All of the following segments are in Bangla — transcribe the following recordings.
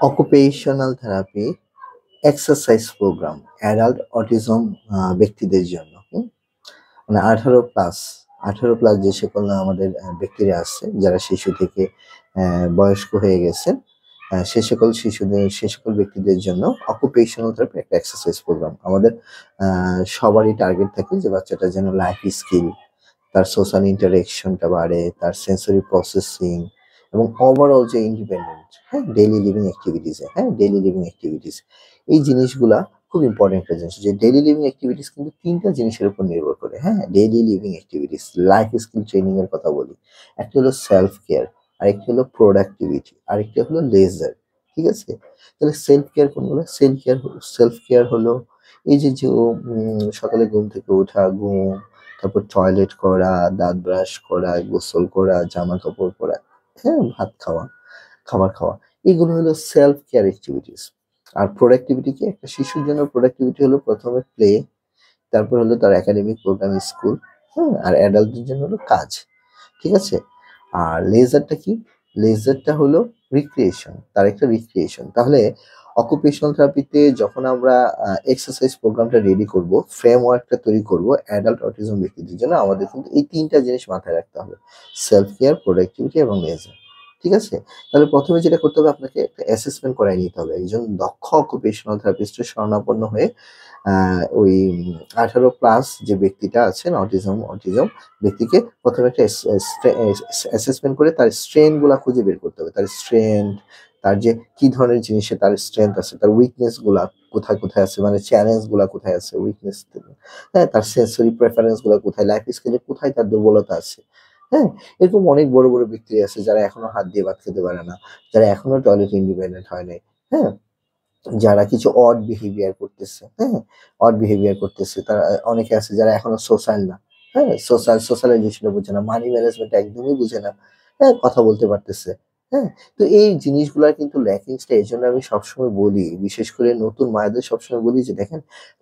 Occupational therapy exercise program adult autism ব্যক্তিদের জন্য মানে 18+ যে সকল আমাদের ব্যক্তিরা আছে যারা শিশু থেকে বয়স্ক হয়ে গেছেন, সে সকল ব্যক্তিদের জন্য অকুপেশনাল থেরাপি একটা এক্সারসাইজ প্রোগ্রাম আমাদের সবারই টার্গেট থাকে যে বাচ্চাটা যেন লাইফ স্কিল, তার সোশ্যাল ইন্টারেকশনটা বাড়ে, তার সেন্সরি প্রসেসিং এবং ওভারঅল যে ইন্ডিপেন্ডেন্ট, ডেইলি লিভিং অ্যাক্টিভিটিস এই জিনিসগুলা খুব ইম্পর্টেন্ট একটা জিনিস। যে ডেইলি লিভিং অ্যাক্টিভিটিস কিন্তু ৩টা জিনিসের উপর নির্ভর করে। Daily living activities, life skill training এর কথা বলি। একটা হলো সেলফ কেয়ার, আরেকটা হলো প্রোডাক্টিভিটি, আরেকটা হলো লেজার। ঠিক আছে? তাহলে সেলফ কেয়ার কোনগুলো? সেলফ কেয়ার হলো এই যে সকালে ঘুম থেকে ওঠা, ঘুম, তারপর টয়লেট করা, দাঁত ব্রাশ করা, গোসল করা, জামা কাপড় পরা, ভাত খাওয়া, খাবার খাওয়া। এগুলো হলো সেলফ কেয়ার অ্যাক্টিভিটিস। আর প্রোডাক্টিভিটি কি? একটা শিশুর জন্য প্রোডাক্টিভিটি হলো প্রথমে প্লে, তারপর হলো তার একাডেমিক প্রোগ্রাম, স্কুল, আর অ্যাডাল্টদের জন্য হলো কাজ। ঠিক আছে? আর লেজারটা কি? লেজারটা হলো রিক্রিয়েশন, তার একটা রিক্রিয়েশন। তাহলে অকুপেশনাল থেরাপিতে যখন আমরা এক্সারসাইজ প্রোগ্রামটা রেডি করব, ফ্রেমওয়ার্কটা তৈরি করব অ্যাডাল্ট অটিজম ব্যক্তিদের জন্য, আমাদের কিন্তু এই ৩টা জিনিস মাথায় রাখতে হবে। সেলফ কেয়ার, প্রোডাক্টিভিটি এবং লেজার। ঠিক আছে? তাহলে প্রথমে যেটা করতে হবে, আপনাকে একটা অ্যাসেসমেন্ট করায় নিতে হবে। একজন দক্ষ অকুপেশনাল থেরাপিস্টের শরণাপন্ন হয়ে ওই 18+ যে ব্যক্তিটা আছেন অটিজম ব্যক্তিকে প্রথমে একটা অ্যাসেসমেন্ট করে তার স্ট্রেন গুলা খুঁজে বের করতে হবে। তার স্ট্রেংথ, তার যে কি ধরনের জিনিসে তার স্ট্রেংথ আছে, তার উইকনেস গুলা কোথায় কোথায় আছে, মানে চ্যালেঞ্জ গুলা কোথায় আছে, উইকনেস, তার সেন্সরি প্রেফারেন্স গুলা কোথায়, লাইফ স্কিলে কোথায় তার দুর্বলতা আছে। হ্যাঁ, এরকম অনেক বড় বড় ব্যক্তি আছে যারা এখনো হাত দিয়ে ভাত খেতে পারে না, যারা এখনো টয়লেট ইন্ডিপেন্ডেন্ট হয় নাই। হ্যাঁ, যারা কিছু অড বিহেভিয়ার করতেছে, তারা অনেকে আছে যারা এখনো সোশ্যাল না, সোশ্যালাইজেশন বুঝে না, মানি ম্যানেজমেন্ট একদমই বুঝে না, কথা বলতে পারতেছে। হ্যাঁ, তো এই জিনিসগুলা কিন্তু ল্যাকিংসটা। এই জন্য আমি সবসময় বলি, বিশেষ করে নতুন মায়েদের সবসময় বলি যে দেখেন,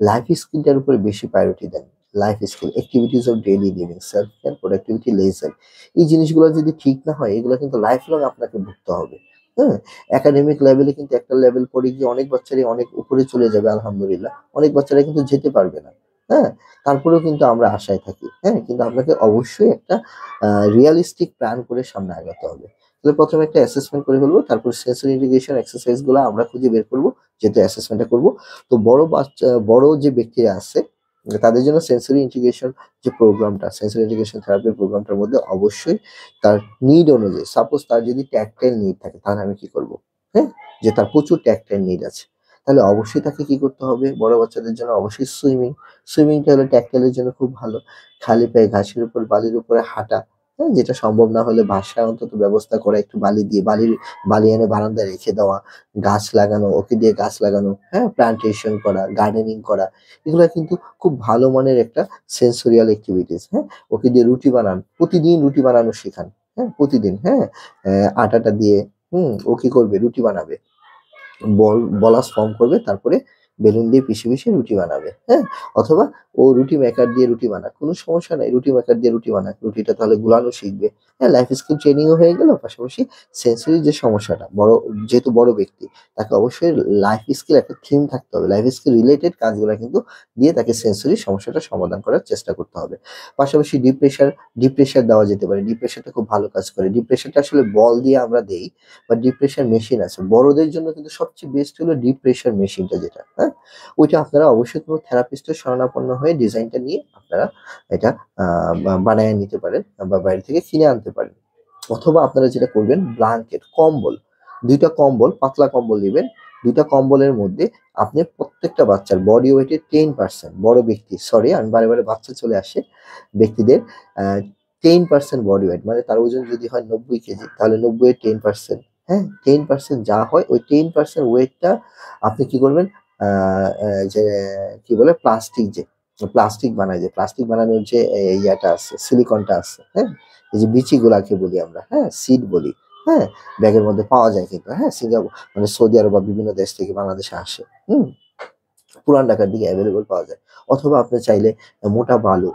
লাইফ স্কিলটার উপরে বেশি প্রায়োরিটি দেন। Life skill, activities of daily living, self care, productivity, leisure. এই জিনিসগুলো যদি ঠিক না হয়, এগুলো কিন্তু লাইফ লং আপনাকে ভুগতে হবে। হ্যাঁ, একাডেমিক লেভেলে কিন্তু একটা লেভেল পরে গিয়ে অনেক বাচ্চারই অনেক উপরে চলে যাবে আলহামদুলিল্লাহ। অনেক বাচ্চারা কিন্তু যেতে পারবে না। হ্যাঁ? তারপরেও কিন্তু আমরা আশায় থাকি। কিন্তু আপনাকে অবশ্যই একটা রিয়ালিস্টিক প্ল্যান করে সামনে আগাতে হবে। তাহলে ১ম এ একটা অ্যাসেসমেন্ট করে ফেলবো। তারপর সেন্সরি ইন্টিগ্রেশন এক্সারসাইজ গুলা আমরা খুঁজে বের করব। যেহেতু অ্যাসেসমেন্টটা করব। তো বড় যে ব্যক্তিরা আছে তাদের জন্য সেন্সরি ইন্টিগ্রেশন থেরাপির প্রোগ্রামটার মধ্যে অবশ্যই তার নিড অনুযায়ী, সাপোজ তার যদি ট্যাকটাইল নিড থাকে, তাহলে আমি কি করব? হ্যাঁ? যে তার প্রচুর ট্যাকটাইল নিড আছে। তাহলে অবশ্যই তাকে কি করতে হবে? বড় বাচ্চাদের জন্য অবশ্যই সুইমিং। সুইমিংটা হলো ট্যাকটাইলের জন্য খুব ভালো। খালি পায়ে ঘাসের উপর, বালির উপরে হাঁটা। যেটা সম্ভব না হলে বাসায় অন্তত ব্যবস্থা করা, একটু বালি দিয়ে বালি এনে বারান্দায় রেখে দেওয়া, গাছ লাগানো, ওকে দিয়ে গাছ লাগানো, প্লান্টেশন করা, গার্ডেনিং করা। এগুলা কিন্তু খুব ভালো মানের একটা সেন্সোরিয়াল এক্টিভিটিস। ওকে দিয়ে রুটি বানান। প্রতিদিন রুটি বানানো শেখান। প্রতিদিন, আটাটা দিয়ে ও কি করবে? রুটি বানাবে। বলাস ফর্ম করবে, তারপরে বেলুন দিয়ে পিষে রুটি বানাবে। অথবা ও রুটি মেকার দিয়ে রুটি বানাক, কোনো সমস্যা নাই, রুটি মেকার দিয়ে রুটি বানাক, রুটিটা তাহলে গুলানো শিখবে। লাইফ স্কিল ট্রেনিংও হয়ে গেল, পাশাপাশি সেন্সরি যে সমস্যাটা, যেহেতু বড় ব্যক্তি, তাকে অবশ্যই লাইফ স্কিল একটা থিম থাকতে হবে। লাইফ স্কিল রিলেটেড কাজগুলা কিন্তু দিয়ে তাকে সেন্সরি সমস্যাটা সমাধান করার চেষ্টা করতে হবে। পাশাপাশি ডিপ্রেশার দেওয়া যেতে পারে। ডিপ্রেশারটা খুব ভালো কাজ করে। ডিপ্রেশারটা আসলে বল দিয়ে আমরা দেই, বা ডিপ্রেশন মেশিন আছে। বড়দের জন্য কিন্তু সবচেয়ে বেস্ট হলো ডিপ্রেশন মেশিনটা যেটা, ওইটা আপনারা অবশ্যই কোনো থেরাপিস্টের শরণাপন্ন হয়ে ডিজাইনটা নিয়ে আপনারা এটা বানায় নিতে পারেন, বা বাইরে থেকে কিনে আনতে পারেন। অথবা আপনারা যেটা করবেন, ব্ল্যাঙ্কেট, কম্বল, ২ টা কম্বল, পাতলা কম্বল নিবেন। ২ টা কম্বলের মধ্যে আপনি প্রত্যেকটা বাচ্চার বডি ওয়েটের 10%, বড় ব্যক্তি, সরি আমি বারে বাচ্চা চলে আসে, ব্যক্তিদের আ 10% বডি ওয়েট, মানে তার ওজন যদি হয় ৯০ কেজি, তাহলে ৯০ এর 10%, 10% যা হয় ওই 10% ওয়েটটা আপনি কি করবেন? আ আ যে কি বলে, প্লাস্টিক বানানোর যে ইয়াটা আছে, সিলিকনটা আছে, এই যে বিচিগুলাকে বলি আমরা, সিড বলি, হ্যাঁ? ব্যাগের মধ্যে পাওয়া যায় কিন্তু, মানে সৌদি আরব বা বিভিন্ন দেশ থেকে বাংলাদেশে আসে। হুম? পুরান ঢাকার দিকে এভেইলেবল পাওয়া যায়। অথবা আপনি চাইলে মোটা বালু,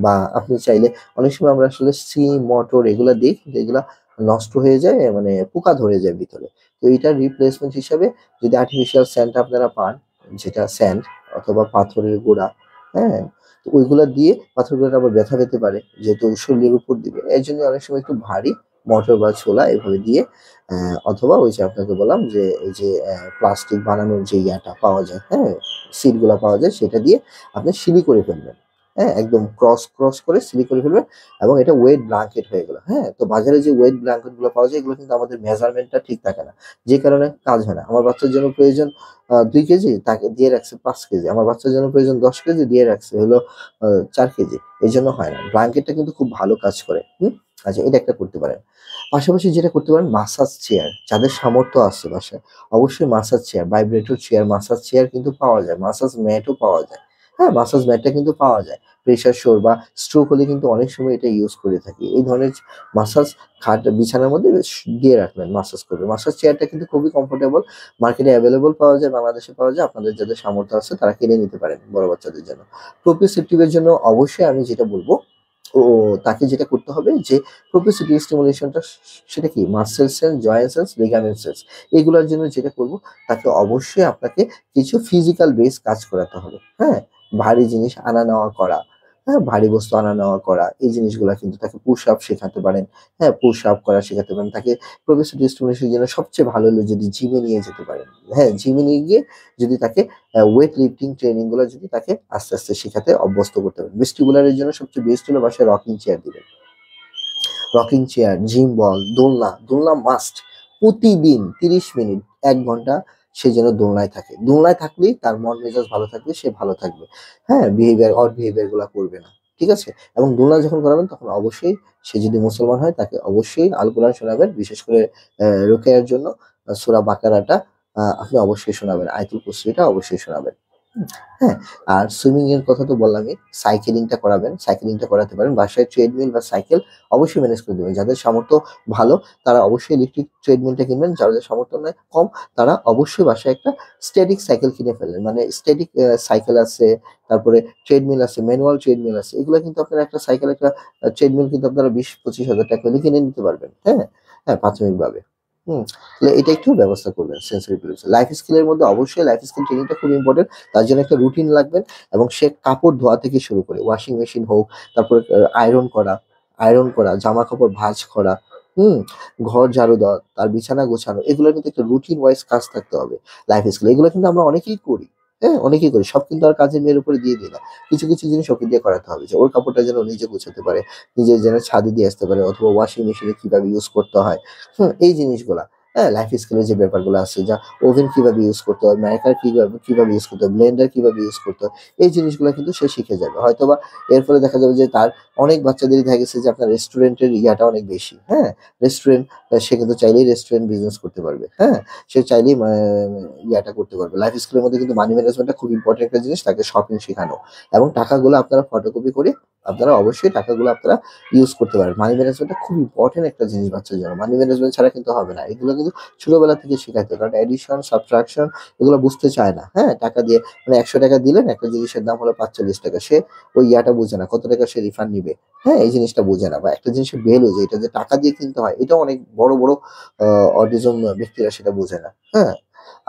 বা আপনি চাইলে, অনেক সময় আমরা আসলে সিম, মটর এগুলা দিই, কিন্তু এগুলা নষ্ট হয়ে যায়, মানে পোকা ধরে যায় ভিতরে। তো এটার রিপ্লেসমেন্ট হিসাবে যদি আর্টিফিশিয়াল স্যান্ড আপনারা পান, যেটা স্যান্ড অথবা পাথরের গুঁড়া, হ্যাঁ? তো ওইগুলা দিয়ে পাথরগুলোটা আবার ব্যথা পেতে পারে, যেহেতু শরীরের উপর দিবে। এর জন্য অনেক সময় একটু ভারী মর্টার বা ছোলা এভাবে দিয়ে অথবা ওই যে আপনাকে বললাম যে এই যে প্লাস্টিক বানানোর যে ইয়াটা পাওয়া যায়, হ্যাঁ? সিট গুলা পাওয়া যায়, সেটা দিয়ে আপনি সিলি করে ফেলবেন। হ্যাঁ? একদম ক্রস করে সিলি করে ফেলবেন এবং এটা ওয়েট ব্ল্যাঙ্কেট হয়ে গেল। হ্যাঁ? তো বাজারে যে ওয়েট ব্ল্যাঙ্কেট গুলো পাওয়া যায়, এগুলো কিন্তু আমাদের মেজারমেন্টটা ঠিক থাকে না। যে কারণে কাজ হয় না। আমার বাচ্চার জন্য প্রয়োজন ২ কেজি, তাকে দিয়ে রাখছে ৫ কেজি। আমার বাচ্চার জন্য প্রয়োজন ১০ কেজি, দিয়ে রাখছে হলো ৪ কেজি। এজন্য হয় না। ব্ল্যাঙ্কেটটা কিন্তু খুব ভালো কাজ করে। হুম? আচ্ছা, এটা একটা করতে পারেন। পাশাপাশি যেটা করতে পারেন, মাসাজ চেয়ার। যাদের সামর্থ্য আছে বাসায়, অবশ্যই massage chair, vibrator chair, massage chair কিন্তু পাওয়া যায়। মাসাজ ম্যাটও পাওয়া যায়। হ্যাঁ? মাসাজ ম্যাটটা কিন্তু পাওয়া যায়। প্রেশার সর বা স্ট্রোক হলে কিন্তু অনেক সময় এটা ইউজ করে থাকি। এই ধরনের মাসাজ খাট বিছানার মধ্যে দিয়ে রাখলেন, মাসাজ করবে। মাসাজ চেয়ারটা কিন্তু খুবই কমফোর্টেবল। মার্কেটে এভেইলেবল পাওয়া যায়, বাংলাদেশে পাওয়া যায়। আপনাদের যাদের সামর্থ্য আছে তারা কিনে নিতে পারেন বড় বাচ্চাদের জন্য। প্রোপ্রিওসেপটিভ এর জন্য অবশ্যই আমি যেটা বলব, ও তাকে যেটা করতে হবে যে প্রোপ্রিওসেপটিভ স্টিমুলেশনটা সেটা কি? Muscle cells, joint cells, ligament cells, এগুলোর জন্য যেটা করব, তাকে অবশ্যই আপনাকে কিছু ফিজিক্যাল বেস কাজ করাতে হবে। হ্যাঁ? ভারী জিনিস আনা নেওয়া করা, হ্যাঁ? ভারী বস্তু আনা নেওয়া করা, এই জিনিসগুলা কিন্তু তাকে পুশ আপ শেখাতে পারেন। হ্যাঁ? পুশ আপ করা শেখাতে পারেন। তাকে প্রোপ্রিওসেপটিভ স্টিমুলেশন এর জন্য সবচেয়ে ভালো হলো যদি জিমে নিয়ে যেতে পারেন। হ্যাঁ? জিমে নিয়ে গিয়ে যদি তাকে ওয়েট লিফটিং ট্রেনিং গুলো যদি তাকে আস্তে, আস্তে শিখাতে অভ্যস্ত করতে পারেন। ভেস্টিবুলার এর জন্য সবচেয়ে বেস্ট হলো বাসায় রকিং চেয়ার দিবেন। রকিং চেয়ার, জিম বল, দোলনা, দোলনা মাস্ট। প্রতিদিন ৩০ মিনিট ১ ঘন্টা সে যেন দোলনায় থাকে। দোলনায় থাকলেই তার মন মেজাজ ভালো থাকবে, সে ভালো থাকবে। হ্যাঁ? অড বিহেভিয়ার গুলা করবে না। ঠিক আছে? এবং দোলনা যখন করাবেন তখন অবশ্যই, সে যদি মুসলমান হয় তাকে অবশ্যই আল কোরআন শোনাবেন। বিশেষ করে রোকেয়ার জন্য সূরা বাকারাটা আপনি অবশ্যই শোনাবেন। আয়াতুল কুরসিটা অবশ্যই শোনাবেন। হুম? হ্যাঁ? আর সুইমিং এর কথা তো বললামই। সাইকেলিংটা করাবেন। সাইকেলিংটা করাতে পারেন। বাসায় ট্রেডমিল বা সাইকেল অবশ্যই ম্যানেজ করে দিবেন। যাদের সামর্থ্য ভালো তারা অবশ্যই ইলেকট্রিক ট্রেডমিলটা কিনবেন। যাদের সামর্থ্য কম তারা অবশ্যই বাসায় একটা স্ট্যাটিক সাইকেল কিনে ফেলবেন। মানে স্ট্যাটিক সাইকেল আছে, তারপরে ট্রেডমিল আছে, ম্যানুয়াল ট্রেডমিল আছে। এগুলা কিন্তু আপনারা একটা সাইকেল, একটা ট্রেডমিল কিন্তু আপনারা ২০-২৫ হাজার টাকা হলে কিনে নিতে পারবেন। হ্যাঁ? হ্যাঁ, প্রাথমিকভাবে। হুম? তাহলে এটা একটু ব্যবস্থা করবেন সেনসরি প্রিপারেশন। লাইফ স্কিল এর মধ্যে অবশ্যই লাইফ স্কিল ট্রেনিংটা খুব ইম্পোর্টেন্ট। তার জন্য একটা রুটিন লাগবেন এবং সে কাপড় ধোয়া থেকে শুরু করে ওয়াশিং মেশিন হোক, তারপরে আয়রন করা, জামাকাপড় ভাঁজ করা, হুম? ঘর ঝাড়ু দেওয়া, তার বিছানা গোছানো, এগুলোর কিন্তু একটা রুটিন ওয়াইজ কাজ থাকতে হবে। লাইফ স্কিল এগুলো কিন্তু আমরা অনেকেই করি। হ্যাঁ? অনেকেই করি। সব কিন্তু আর কাজের মেয়ের উপরে দিয়ে দিই না। কিছু, কিছু জিনিস ওকে দিয়ে করাতে হবে যে ওর কাপড়টা যেন ও নিজে গোছাতে পারে, নিজে যেন ছাদে দিয়ে আসতে পারে অথবা ওয়াশিং মেশিনে কিভাবে ইউজ করতে হয়। হুম? এই জিনিসগুলা। হ্যাঁ? লাইফ স্কিলের যে ব্যাপারগুলো আছে, যা ওভেন কিভাবে ইউজ করতে হয়, মেকার কিভাবে ইউজ করতে হয়, ব্লেন্ডার কিভাবে ইউজ করতে হয়, এই জিনিসগুলা কিন্তু সে শিখে যাবে। হয়তোবা এর ফলে দেখা যাবে যে তার অনেক বাচ্চাদেরই দেখা গেছে যে আপনার রেস্টুরেন্টের ইয়াটা অনেক বেশি। হ্যাঁ? রেস্টুরেন্ট সে কিন্তু চাইলেই রেস্টুরেন্ট বিজনেস করতে পারবে। হ্যাঁ? সে চাইলেই ইয়াটা করতে পারবে। লাইফ স্কিলের মধ্যে কিন্তু মানি ম্যানেজমেন্টটা খুব ইম্পোর্টেন্ট একটা জিনিস, তাকে শপিং শেখানো। এবং টাকাগুলো আপনারা ফটোকপি করে আপনারা অবশ্যই টাকাগুলো আপনারা ইউজ করতে পারেন। মানি ম্যানেজমেন্টটা খুব ইম্পোর্টেন্ট একটা জিনিস বাচ্চার জন্য। মানি ম্যানেজমেন্ট ছাড়া কিন্তু হবে না। এগুলো কিন্তু ছোটবেলা থেকে শেখাতে হবে। কারণ অ্যাডিশন, সাবট্রাকশন এগুলো বুঝতে চায় না। হ্যাঁ? টাকা দিয়ে মানে ৳১০০ দিলেন, একটা জিনিসের দাম হলো ৳৪৫। সে ওই ইয়াটা বুঝে না। কত টাকা সে রিফান্ড নিবে। হ্যাঁ? এই জিনিসটা বুঝে না। বা একটা জিনিসের ভ্যালু যে এটা যে টাকা দিয়ে কিনতে হয়, এটাও অনেক বড়, বড় আ অটিজম ব্যক্তিরা সেটা বোঝে না। হ্যাঁ?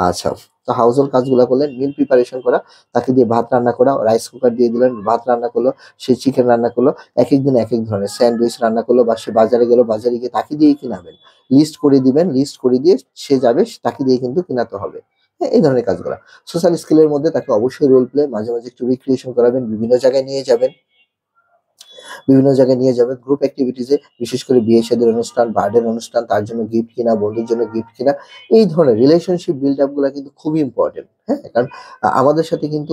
আচ্ছা। তো হাউজহোল্ড কাজগুলা করলেন, মিল প্রিপারেশন করা, তাকে দিয়ে ভাত রান্না করা, রাইস কুকার দিয়ে দিলেন, ভাত রান্না করলো, সে চিকেন রান্না করলো। একেক দিন একেক ধরনের স্যান্ডউইচ রান্না করলো বা সে বাজারে গেল, বাজারে গিয়ে তাকে দিয়েই কিনাবেন। লিস্ট করে দিবেন, লিস্ট করে দিয়ে সে যাবে, তাকে দিয়ে কিন্তু কিনাতে হবে। হ্যাঁ? এই ধরনের কাজগুলা। সোশ্যাল স্কিলের মধ্যে তাকে অবশ্যই রোল প্লে, মাঝে, মাঝে একটু রিক্রিয়েশন করাবেন, বিভিন্ন জায়গায় নিয়ে যাবেন। বিভিন্ন জায়গায় নিয়ে যাবেন। গ্রুপ এক্টিভিটিস এ বিশেষ করে বিয়ে-শাদীর অনুষ্ঠান, বার্থডের অনুষ্ঠান, তার জন্য গিফট কিনা, বন্ধুর জন্য গিফট কিনা। এই ধরনের রিলেশনশিপ বিল্ড আপ গুলা কিন্তু খুবই ইম্পোর্টেন্ট। হ্যাঁ? কারণ আমাদের সাথে কিন্তু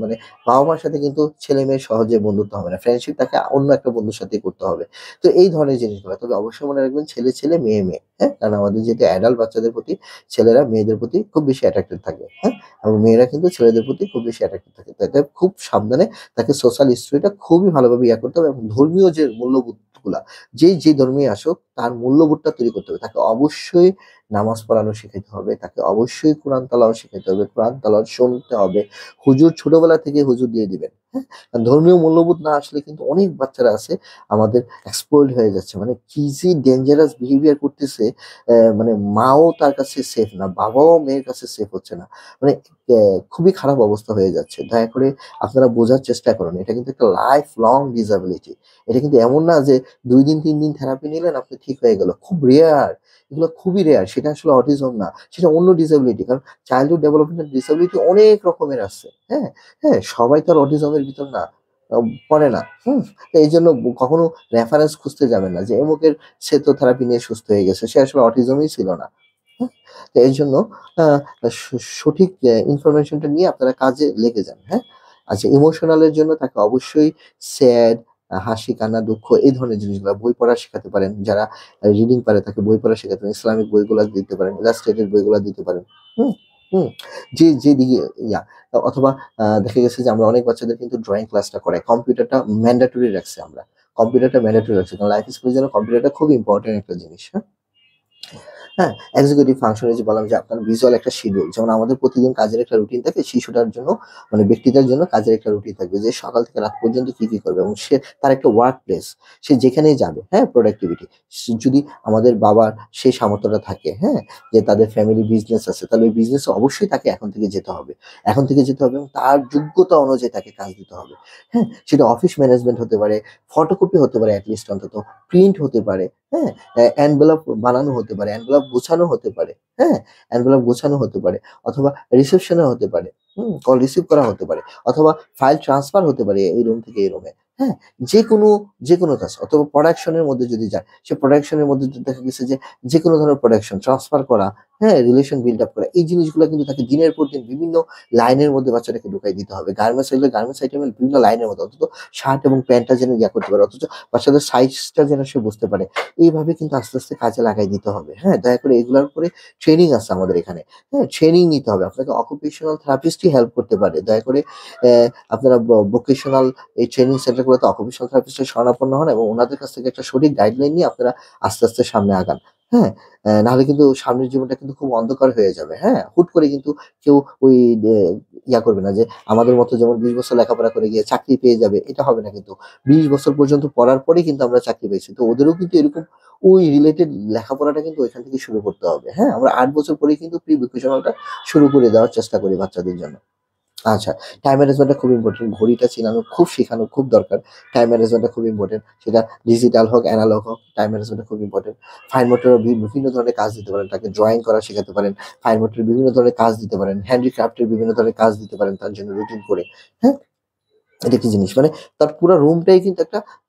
মানে বাবা-মার সাথে কিন্তু ছেলে-মেয়ের সহজে বন্ধুত্ব হবে না। ফ্রেন্ডশিপ তাকে অন্য একটা বন্ধুর সাথেই করতে হবে। তো এই ধরনের জিনিসগুলা। তবে অবশ্যই মনে রাখবেন ছেলে, ছেলে, মেয়ে, মেয়ে। হ্যাঁ? কারণ আমাদের যেহেতু অ্যাডাল্ট বাচ্চাদের প্রতি ছেলেরা মেয়েদের প্রতি খুব বেশি অ্যাট্রাক্টেড থাকে। হ্যাঁ? এবং মেয়েরা কিন্তু ছেলেদের প্রতি খুব বেশি অ্যাট্রাক্টেড থাকে। তাই খুব সাবধানে তাকে সোশ্যাল হিস্ট্রিটা খুবই ভালোভাবে ইয়া করতে হবে এবং ধর্মীয় যে মূল্যবোধগুলা, যে ধর্মেই আসুক তার মূল্যবোধটা তৈরি করতে হবে। তাকে অবশ্যই নামাজ পড়ানো শিখাইতে হবে। তাকে অবশ্যই কোরআন তেলাওয়াত শিখাইতে হবে। কোরআন তেলাওয়াত শুনতে হবে। হুজুর ছোটবেলা থেকে হুজুর দিয়ে দিবেন। ধর্মীয় মূল্যবোধ না আসলে কিন্তু অনেক বাচ্চারা আছে আমাদের এক্সপয়েলড হয়ে যাচ্ছে। মানে কি যে ডেঞ্জারাস বিহেভিয়ার করতেছে, মানে মাও তার কাছে সেফ না, বাবাও মেয়ের কাছে সেফ হচ্ছে না। মানে খুবই খারাপ অবস্থা হয়ে যাচ্ছে। দয়া করে আপনারা বোঝার চেষ্টা করুন। এটা কিন্তু একটা লাইফ লং ডিসএবিলিটি। এটা কিন্তু এমন না যে ২ দিন ৩ দিন থেরাপি নিলেন আপনি ঠিক হয়ে গেল। খুব রেয়ার। এগুলো খুবই রেয়ার। সেটা আসলে অটিজম না। সেটা অন্য ডিসএবিলিটি। কারণ চাইল্ডহুড ডেভেলপমেন্টাল ডিসএবিলিটি অনেক রকমের আছে। হ্যাঁ? হ্যাঁ, সবাই তো আর অটিজমের ভিতর না পড়ে না। হুম? তো এইজন্য কখনো রেফারেন্স খুঁজতে যাবেন না যে অমুকের সে তো থেরাপি নিয়ে সুস্থ হয়ে গেছে। সে আসলে অটিজমই ছিল না। হুম? তো এজন্য আ সঠিক ইনফরমেশনটা নিয়ে আপনারা কাজে লেগে যান। হ্যাঁ? আচ্ছা, ইমোশনাল এর জন্য তাকে অবশ্যই স্যাড, হাসি, কান্না, দুঃখ এই ধরনের জিনিসগুলা বই পড়া শেখাতে পারেন। যারা রিডিং পারে তাকে বই পড়া শেখাতে পারেন। ইসলামিক বইগুলা দিতে পারেন, ইলাস্ট্রেটেড বইগুলা দিতে পারেন। হুম? হুম? যেদিকে ইয়া অথবা দেখা গেছে যে আমরা অনেক বাচ্চাদের কিন্তু ড্রইং ক্লাসটা করাই। কম্পিউটারটা ম্যান্ডেটরি রাখছি আমরা। কম্পিউটারটা ম্যান্ডেটরি রাখছি। কারণ লাইফ স্কিলের জন্য কম্পিউটারটা খুব ইম্পোর্টেন্ট একটা জিনিস। হ্যাঁ? হ্যাঁ, এক্সিকিউটিভ ফাংশন যে বললাম যে আপনার ভিজুয়াল একটা শিডিউল। যেমন আমাদের প্রতিদিন কাজের একটা রুটিন থাকে, শিশুটার জন্য মানে ব্যক্তিটার জন্য কাজের একটা রুটিন থাকবে যে সকাল থেকে রাত পর্যন্ত কি করবে এবং সে তার একটা ওয়ার্ক প্লেস। সে যেখানেই যাবে, হ্যাঁ? প্রোডাক্টিভিটি। যদি আমাদের বাবার সেই সামর্থ্যটা থাকে, হ্যাঁ? যে তাদের ফ্যামিলি বিজনেস আছে, তাহলে ওই বিজনেসে অবশ্যই তাকে এখন থেকে যেতে হবে। এখন থেকে যেতে হবে এবং তার যোগ্যতা অনুযায়ী তাকে কাজ দিতে হবে। হ্যাঁ? সেটা অফিস ম্যানেজমেন্ট হতে পারে, ফটোকপি হতে পারে এট লিস্ট অন্তত, প্রিন্ট হতে পারে, হ্যাঁ? এনভেলপ বানানো হতে পারে, এনভেলপ গোছানো হতে পারে, হ্যাঁ? এনভেলপ গোছানো হতে পারে অথবা রিসেপশনে হতে পারে, কল রিসিভ করা হতে পারে অথবা ফাইল ট্রান্সফার হতে পারে এই রুম থেকে এই রুমে, হ্যাঁ? যেকোনো যেকোনো কাজ অথবা প্রোডাকশন এর মধ্যে যদি যায়, সে প্রোডাকশন এর মধ্যে যদি দেখা গেছে যে যেকোনো ধরনের প্রোডাকশন ট্রান্সফার করা, হ্যাঁ? রিলেশন বিল্ড আপ করা। এই জিনিসগুলা কিন্তু তাকে দিনের পর দিন বিভিন্ন লাইনের মধ্যে বাচ্চাটাকে ঢুকাই দিতে হবে। গার্মেন্টস হইলে গার্মেন্টস আইটেমের বিভিন্ন লাইনের মধ্যে অন্তত শার্ট এবং প্যান্টটা যেন করতে পারে। অথচ বাচ্চাদের সাইজটা যেন সে বুঝতে পারে। এইভাবে কিন্তু আস্তে, আস্তে কাজে লাগাই দিতে হবে। হ্যাঁ? দয়া করে এগুলার উপরে ট্রেনিং আছে আমাদের এখানে। হ্যাঁ? ট্রেনিং নিতে হবে। আপনাকে অকুপেশনাল থেরাপিস্টই হেল্প করতে পারে। দয়া করে আপনারা ভোকেশনাল এই ট্রেনিং সেন্টার গুলোতে অকুপেশনাল থেরাপিস্টের শরণাপন্ন হন এবং উনাদের কাছ থেকে একটা সঠিক গাইডলাইন নিয়ে আপনারা আস্তে, আস্তে সামনে আগান। হ্যাঁ? নাহলে কিন্তু সামনের জীবনটা কিন্তু খুব অন্ধকার হয়ে যাবে। হ্যাঁ? হুট করে কিন্তু কেউ ওই এ করবে না যে আমাদের মতো যেমন ২০ বছর লেখাপড়া করে গিয়ে চাকরি পেয়ে যাবে। এটা হবে না কিন্তু। ২০ বছর পর্যন্ত পড়ার পরেই কিন্তু আমরা চাকরি পেয়েছি। তো ওদেরও কিন্তু এরকম ওই রিলেটেড লেখাপড়াটা কিন্তু ওইখান থেকে শুরু করতে হবে। হ্যাঁ? আমরা ৮ বছর পরেই কিন্তু প্রি ভোকেশনালটা শুরু করে দেওয়ার চেষ্টা করি বাচ্চাদের জন্য। আচ্ছা, টাইম ম্যানেজমেন্টটা খুব ইম্পোর্টেন্ট। ঘড়িটা চিনানো খুব শেখানো খুব দরকার। টাইম ম্যানেজমেন্টটা খুব ইম্পোর্টেন্ট। সেটা ডিজিটাল হোক, এনালগ হোক, টাইম ম্যানেজমেন্টটা খুব ইম্পোর্টেন্ট। ফাইন মোটরের বিভিন্ন ধরনের কাজ দিতে পারেন। তাকে ড্রইং করা শেখাতে পারেন। ফাইন মোটরের বিভিন্ন ধরনের কাজ দিতে পারেন। হ্যান্ডিক্রাফট এর বিভিন্ন ধরনের কাজ দিতে পারেন তার জন্য রুটিন করে। হ্যাঁ? এটা কি জিনিস? মানে তার পুরা রুমটাই কিন্তু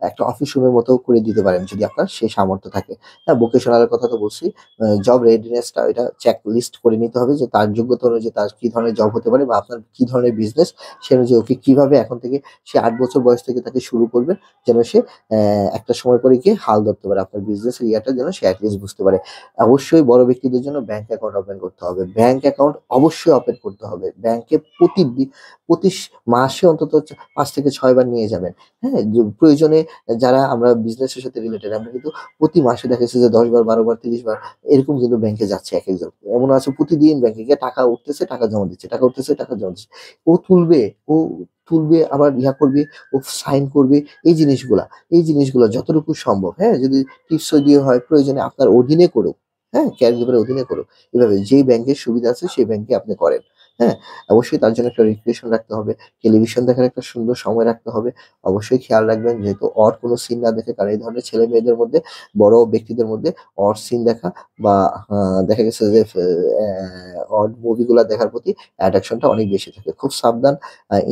একটা অফিস রুমের মতো করে দিতে পারেন যদি আপনার সেই সামর্থ্য থাকে। হ্যাঁ, ভোকেশনাল এর কথা তো বলছি। জব রেডিনেস টা এটা চেক লিস্ট করে নিতে হবে যে তার যোগ্যতা অনুযায়ী তার কি ধরনের জব হতে পারে বা আপনার কি ধরনের বিজনেস সে অনুযায়ী ওকে কিভাবে এখন থেকে সে ৮ বছর বয়স থেকে তাকে শুরু করবে যেন সে একটা সময় পরে গিয়ে হাল ধরতে পারে। আপনার বিজনেসের ইয়াটা যেন সে এট লিস্ট বুঝতে পারে। অবশ্যই বড় ব্যক্তিদের জন্য ব্যাংক অ্যাকাউন্ট ওপেন করতে হবে। ব্যাংক অ্যাকাউন্ট অবশ্যই ওপেন করতে হবে। ব্যাংকে প্রতি মাসে অন্তত ৫ থেকে ৬ বার নিয়ে যাবেন। হ্যাঁ? প্রয়োজনে যারা আমরা বিজনেসের সাথে রিলেটেড আমরা কিন্তু প্রতি মাসে দেখা যাচ্ছে যে ১০ বার, ১২ বার, ৩০ বার এরকম কিন্তু ব্যাংকে যাচ্ছে একেকজন। এমন আছে প্রতিদিন ব্যাংকে গিয়ে টাকা উঠতেছে, টাকা জমা দিচ্ছে, টাকা উঠতেছে, টাকা জমা দিচ্ছে। ও তুলবে, ও তুলবে আবার করবে, ও সাইন করবে এই জিনিসগুলা যতটুকু সম্ভব, হ্যাঁ? যদি টিপসই দিয়ে হয় প্রয়োজনে আপনার অধীনে করুক, হ্যাঁ? কেয়ারগিভার এর অধীনে করুক। এভাবে যেই ব্যাংকের সুবিধা আছে সেই ব্যাংকে আপনি করেন। হ্যাঁ? অবশ্যই তার জন্য একটা রিক্রিয়েশন রাখতে হবে। টেলিভিশন দেখার একটা সুন্দর সময় রাখতে হবে। অবশ্যই খেয়াল রাখবেন যেহেতু অড কোনো সিন না দেখে কারণ এই ধরনের ছেলে-মেয়েদের মধ্যে বড় ব্যক্তিদের মধ্যে অড সিন দেখা বা দেখা গেছে যে অড মুভিগুলা দেখার প্রতি অ্যাট্রাকশনটা অনেক বেশি থাকে। খুব সাবধান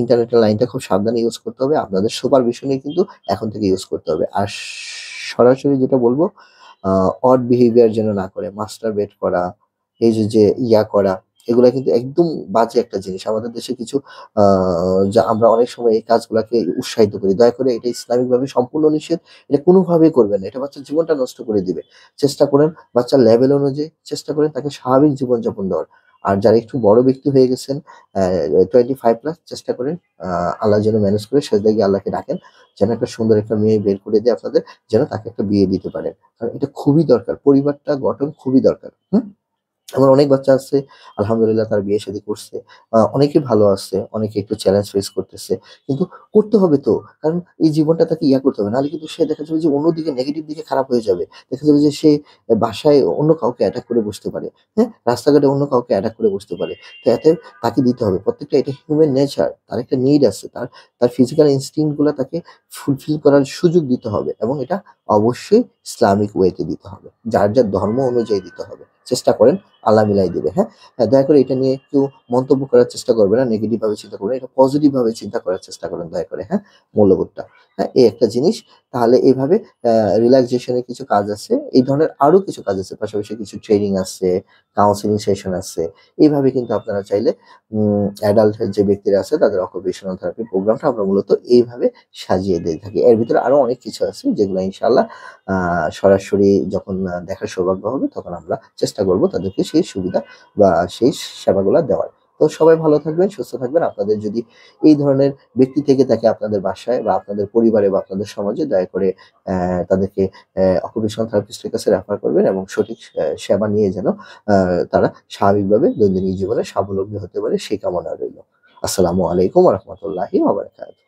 ইন্টারনেটের লাইনটা খুব সাবধানে ইউজ করতে হবে। আপনাদের সুপারভিশনেই কিন্তু এখন থেকে ইউজ করতে হবে। আর সরাসরি যেটা বলব আ অড বিহেভিয়ার যেন না করে। মাস্টারবেট করা, এই যে করা এগুলা কিন্তু একদম বাজে একটা জিনিস। আমাদের দেশে কিছু আ যা আমরা অনেক সময় এই কাজগুলাকে উৎসাহিত করি। দয়া করে এটা ইসলামিকভাবে সম্পূর্ণ নিষেধ। এটা কোনোভাবেই করবেন না। এটা বাচ্চার জীবনটা নষ্ট করে দিবে। চেষ্টা করেন বাচ্চার লেভেল অনুযায়ী চেষ্টা করেন তাকে স্বাভাবিক জীবনযাপন দেওয়ার। আর যারা একটু বড় ব্যক্তি হয়ে গেছেন 25 প্লাস চেষ্টা করেন আ আল্লাহ যেন ম্যানেজ করে সেজদায় গিয়ে আল্লাহকে ডাকেন। যেন একটা সুন্দর একটা মেয়ে বের করে দেয় আপনাদের, যেন তাকে একটা বিয়ে দিতে পারেন। কারণ এটা খুবই দরকার। পরিবারটা গঠন খুবই দরকার। হুম? আমার অনেক বাচ্চা আছে আলহামদুলিল্লাহ তারা বিয়ে-শাদী করছে। অনেকে ভালো আছে, অনেকে একটু চ্যালেঞ্জ ফেস করতেছে। কিন্তু করতে হবে তো। কারণ এই জীবনটা তাকে করতে হবে। নাহলে কিন্তু সে দেখা যাবে যে অন্যদিকে নেগেটিভ দিকে খারাপ হয়ে যাবে। দেখা যাবে যে সে বাসায় অন্য কাউকে অ্যাটাক করে বসতে পারে। হ্যাঁ? রাস্তাঘাটে অন্য কাউকে অ্যাটাক করে বসতে পারে। তো এতে তাকে দিতে হবে। প্রত্যেকটা এটা হিউম্যান নেচার। তার একটা নিড আছে। তার ফিজিক্যাল ইনস্টিংক্ট গুলা তাকে ফুলফিল করার সুযোগ দিতে হবে এবং এটা অবশ্যই ইসলামিক ওয়েতে দিতে হবে। যার ধর্ম অনুযায়ী দিতে হবে। চেষ্টা করেন আল্লাহ মিলাই দিবে। হ্যাঁ? দয়া করে এটা নিয়ে একটু মন্তব্য করার চেষ্টা করবেন না। নেগেটিভ ভাবে চিন্তা করবেন না। এটা পজিটিভ ভাবে চিন্তা করার চেষ্টা করেন দয়া করে। হ্যাঁ? মূল্যবোধটা। হ্যাঁ? এই একটা জিনিস। তাহলে এভাবে রিল্যাক্সেশন এর কিছু কাজ আছে। এই ধরনের আরো কিছু কাজ আছে। পাশাপাশি কিছু ট্রেনিং আছে, কাউন্সেলিং সেশন আছে। এইভাবে কিন্তু আপনারা চাইলে অ্যাডাল্ট যে ব্যক্তিরা আছে তাদের অকুপেশনাল থেরাপি প্রোগ্রামটা আমরা মূলত এইভাবে সাজিয়ে দিয়ে থাকি। এর ভিতরে আরো অনেক কিছু আছে যেগুলো ইনশাআল্লাহ সরাসরি যখন দেখার সৌভাগ্য হবে তখন আমরা চেষ্টা করব তাদেরকে সেই সুবিধা বা সেই সেবাগুলা দেওয়ার। তো সবাই ভালো থাকবেন, সুস্থ থাকবেন। আপনাদের যদি এই ধরনের ব্যক্তি থেকে থাকে আপনাদের বাসায় বা আপনাদের পরিবারে বা আপনাদের সমাজে দয়া করে তাদেরকে অকুপেশনাল থেরাপিস্টের কাছে রেফার করবেন এবং সঠিক সেবা নিয়ে যেন তারা স্বাভাবিকভাবে দৈনন্দিন জীবনে স্বাবলম্বী হতে পারে সেই কামনা রইল। আসসালামু আলাইকুম ওয়া রাহমাতুল্লাহি ওয়া বারাকাতুহু।